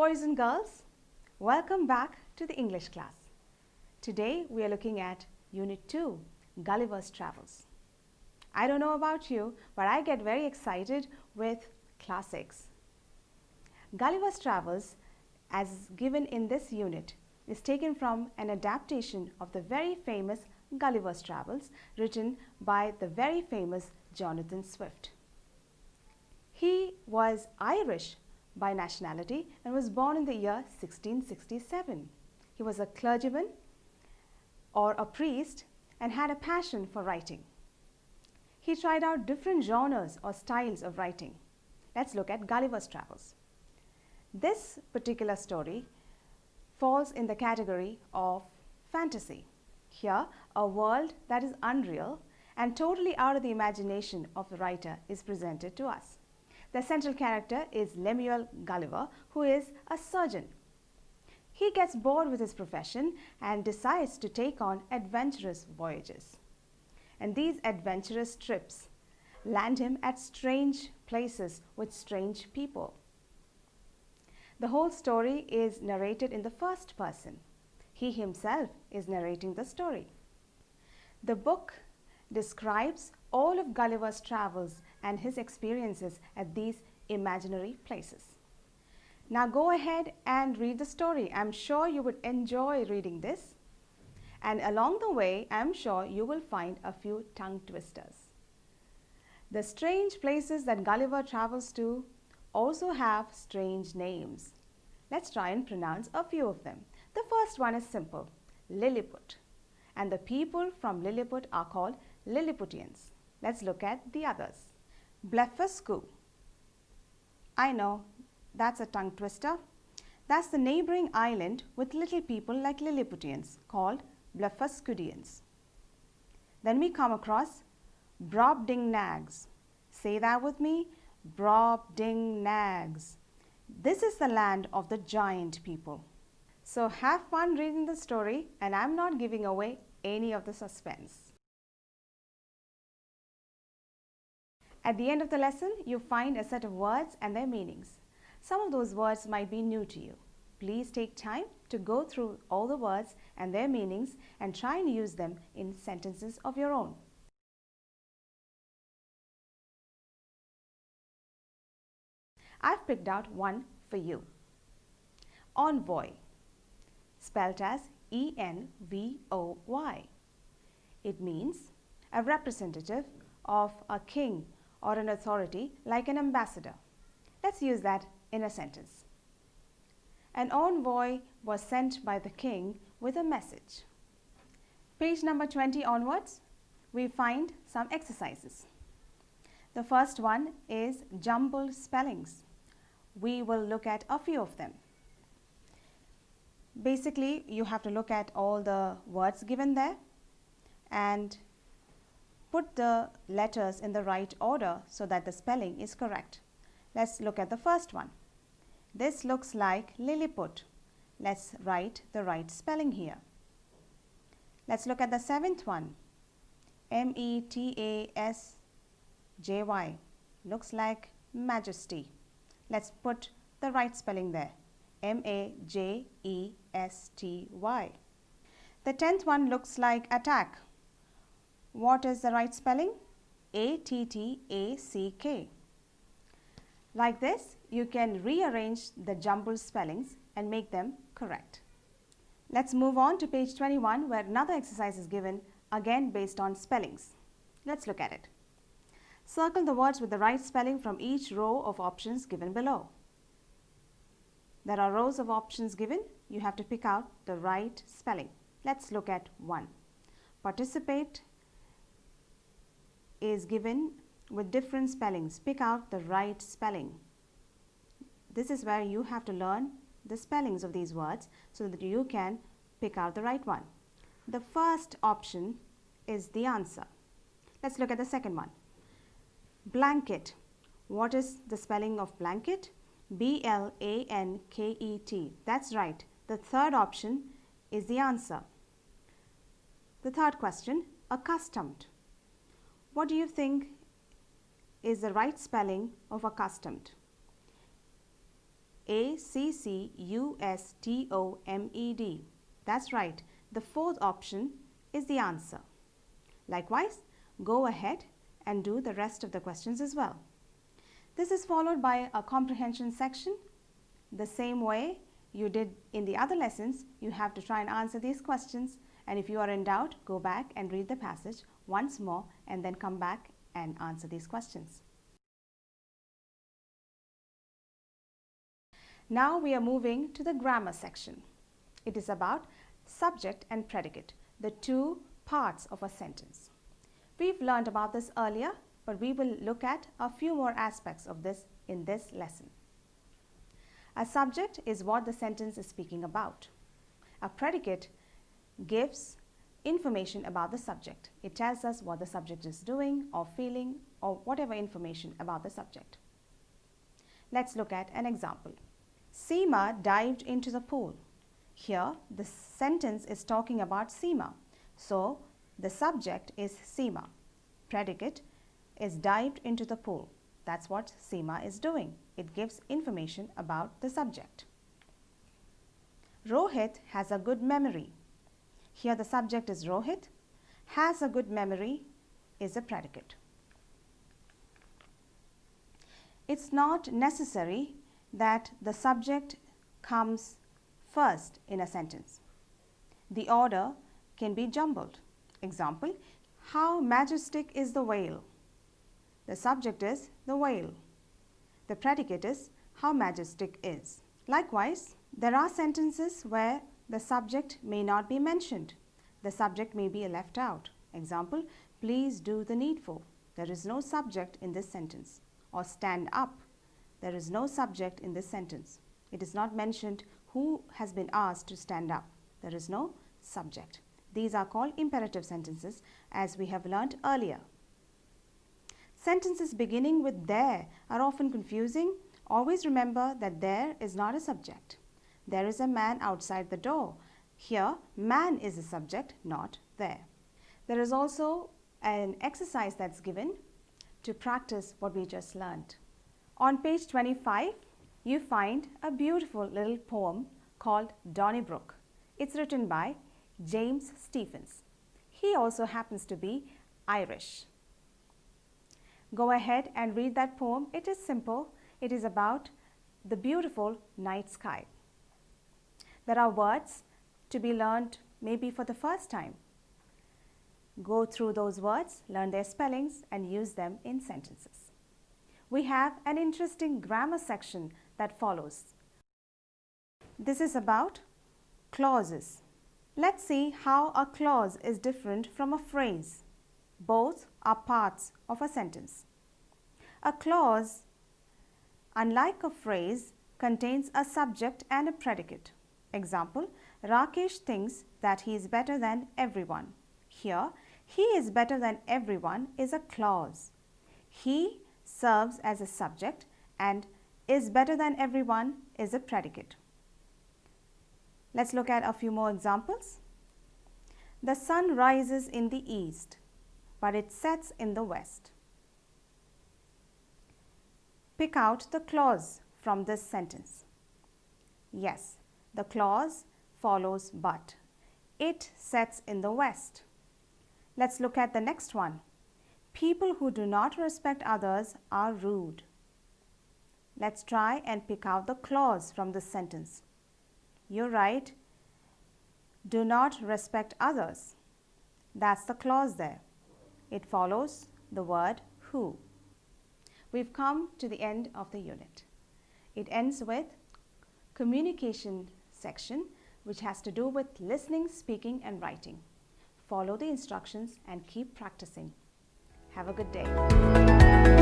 boys and girls, welcome back to the English class. Today we are looking at Unit 2, Gulliver's Travels. I don't know about you, but I get very excited with classics. Gulliver's Travels, as given in this unit, is taken from an adaptation of the very famous Gulliver's Travels written by the very famous Jonathan Swift. He was Irish by nationality and was born in the year 1667. He was a clergyman or a priest and had a passion for writing. He tried out different genres or styles of writing. Let's look at Gulliver's Travels. This particular story falls in the category of fantasy. Here, a world that is unreal and totally out of the imagination of the writer is presented to us. The central character is Lemuel Gulliver, who is a surgeon. He gets bored with his profession and decides to take on adventurous voyages. And these adventurous trips land him at strange places with strange people. The whole story is narrated in the first person. He himself is narrating the story. The book describes all of Gulliver's travels and his experiences at these imaginary places. Now go ahead and read the story. I'm sure you would enjoy reading this. And along the way, I'm sure you will find a few tongue twisters. The strange places that Gulliver travels to also have strange names. Let's try and pronounce a few of them. The first one is simple, Lilliput. And the people from Lilliput are called Lilliputians. Let's look at the others. Blefuscu. I know, that's a tongue twister. That's the neighboring island with little people like Lilliputians called Blefuscudians. Then we come across Brobdingnags. Say that with me, Brobdingnags. This is the land of the giant people. So have fun reading the story, and I'm not giving away any of the suspense. At the end of the lesson, you find a set of words and their meanings. Some of those words might be new to you. Please take time to go through all the words and their meanings and try and use them in sentences of your own. I've picked out one for you. Envoy, spelled as E-N-V-O-Y. It means a representative of a king or an authority like an ambassador. Let's use that in a sentence. An envoy was sent by the king with a message. Page number 20 onwards, we find some exercises. The first one is jumbled spellings. We will look at a few of them. Basically, you have to look at all the words given there and put the letters in the right order so that the spelling is correct. Let's look at the first one. This looks like Lilliput. Let's write the right spelling here. Let's look at the seventh one. M-E-T-A-S-J-Y. Looks like majesty. Let's put the right spelling there. M-A-J-E-S-T-Y. The 10th one looks like attack. What is the right spelling? A-T-T-A-C-K. Like this, you can rearrange the jumbled spellings and make them correct. Let's move on to page 21, where another exercise is given, again based on spellings. Let's look at it. Circle the words with the right spelling from each row of options given below. There are rows of options given. You have to pick out the right spelling. Let's look at one. Participate is given with different spellings. Pick out the right spelling. This is where you have to learn the spellings of these words so that you can pick out the right one. The first option is the answer. Let's look at the second one. Blanket. What is the spelling of blanket? B-L-A-N-K-E-T. That's right. The third option is the answer. The third question, accustomed. What do you think is the right spelling of accustomed? A-C-C-U-S-T-O-M-E-D. That's right. The fourth option is the answer. Likewise, go ahead and do the rest of the questions as well. This is followed by a comprehension section. The same way you did in the other lessons, you have to try and answer these questions, and if you are in doubt, go back and read the passage once more and then come back and answer these questions. Now we are moving to the grammar section. It is about subject and predicate, the two parts of a sentence. We've learned about this earlier, but we will look at a few more aspects of this in this lesson. A subject is what the sentence is speaking about. A predicate gives information about the subject. It tells us what the subject is doing or feeling or whatever information about the subject. Let's look at an example. Seema dived into the pool. Here, the sentence is talking about Seema. So, the subject is Seema. Predicate is dived into the pool. That's what Seema is doing. It gives information about the subject. Rohit has a good memory. Here, the subject is Rohit. Has a good memory is a predicate. It's not necessary that the subject comes first in a sentence. The order can be jumbled. Example, how majestic is the whale? The subject is the whale. The predicate is how majestic is. Likewise, there are sentences where the subject may not be mentioned. The subject may be left out. Example, please do the needful. There is no subject in this sentence. Or stand up. There is no subject in this sentence. It is not mentioned who has been asked to stand up. There is no subject. These are called imperative sentences, as we have learnt earlier. Sentences beginning with there are often confusing. Always remember that there is not a subject. There is a man outside the door. Here, man is a subject, not there. There is also an exercise that's given to practice what we just learned. On page 25, you find a beautiful little poem called Donnybrook. It's written by James Stephens. He also happens to be Irish. Go ahead and read that poem. It is simple. It is about the beautiful night sky. There are words to be learned maybe for the first time. Go through those words, learn their spellings, and use them in sentences. We have an interesting grammar section that follows. This is about clauses. Let's see how a clause is different from a phrase. Both are parts of a sentence. A clause, unlike a phrase, contains a subject and a predicate. Example, Rakesh thinks that he is better than everyone. Here, he is better than everyone is a clause. He serves as a subject and is better than everyone is a predicate. Let's look at a few more examples. The sun rises in the east, but it sets in the west. Pick out the clause from this sentence. Yes, the clause follows but. It sets in the west. Let's look at the next one. People who do not respect others are rude. Let's try and pick out the clause from this sentence. You're right. Do not respect others. That's the clause there. It follows the word who. We've come to the end of the unit. It ends with communication section, which has to do with listening, speaking, and writing. Follow the instructions and keep practicing. Have a good day.